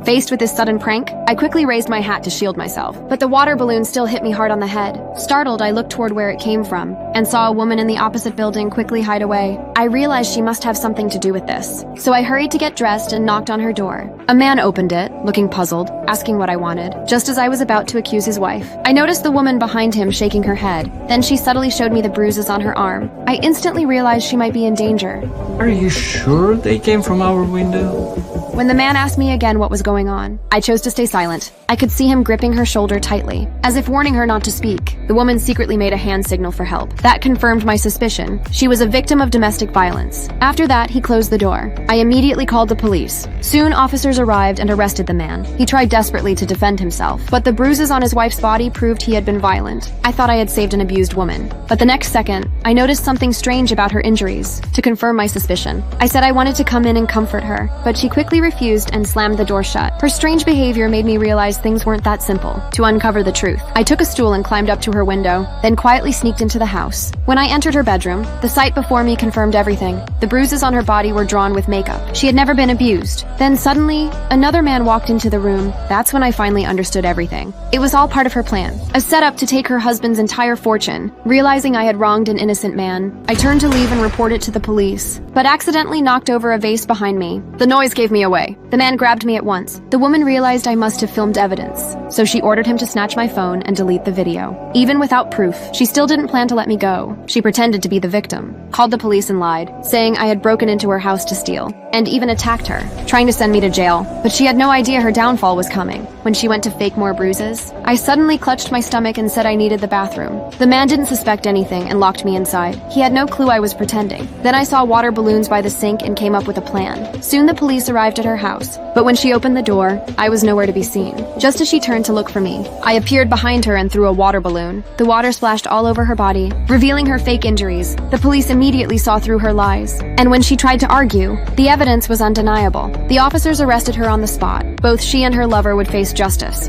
Faced with this sudden prank, I quickly raised my hat to shield myself, but the water balloon still hit me hard on the head. Startled, I looked toward where it came from and saw a woman in the opposite building quickly hide away. I realized she must have something to do with this, so I hurried to get dressed and knocked on her door. A man opened it, looking puzzled, asking what I wanted, just as I was about to accuse his wife. I noticed the woman behind him shaking her head. Then she subtly showed me the bruises on her arm. I instantly realized she might be in danger. Are you sure they came from our window? When the man asked me again what was going on, I chose to stay silent. I could see him gripping her shoulder tightly, as if warning her not to speak. The woman secretly made a hand signal for help. That confirmed my suspicion. She was a victim of domestic violence. After that, he closed the door. I immediately called the police. Soon, officers arrived and arrested the man. He tried desperately to defend himself, but the bruises on his wife's body proved he had been violent. I thought I had saved an abused woman. But the next second, I noticed something strange about her injuries. To confirm my suspicion, I said I wanted to come in and comfort her, but she quickly refused and slammed the door shut. Her strange behavior made me realize things weren't that simple. To uncover the truth, I took a stool and climbed up to her window, then quietly sneaked into the house. When I entered her bedroom, the sight before me confirmed everything. The bruises on her body were drawn with makeup. She had never been abused. Then suddenly, another man walked into the room. That's when I finally understood everything. It was all part of her plan, a setup to take her husband's entire fortune. Realizing I had wronged an innocent man, I turned to leave and report it to the police, but accidentally knocked over a vase behind me. The noise gave me away. The man grabbed me at once. The woman realized I must have filmed evidence, so she ordered him to snatch my phone and delete the video. Even without proof, she still didn't plan to let me go. She pretended to be the victim, called the police and lied, saying I had broken into her house to steal, and even attacked her, trying to send me to jail. But she had no idea her downfall was coming. When she went to fake more bruises, I suddenly clutched my stomach and said I needed the bathroom. The man didn't suspect anything and locked me inside. He had no clue I was pretending. Then I saw water balloons by the sink and came up with a plan. Soon the police arrived at her house, but when she opened the door, I was nowhere to be seen. Just as she turned to look for me, I appeared behind her and threw a water balloon. The water splashed all over her body, revealing her fake injuries. The police immediately saw through her lies, and when she tried to argue, the evidence was undeniable. The officers arrested her on the spot. Both she and her lover would face justice.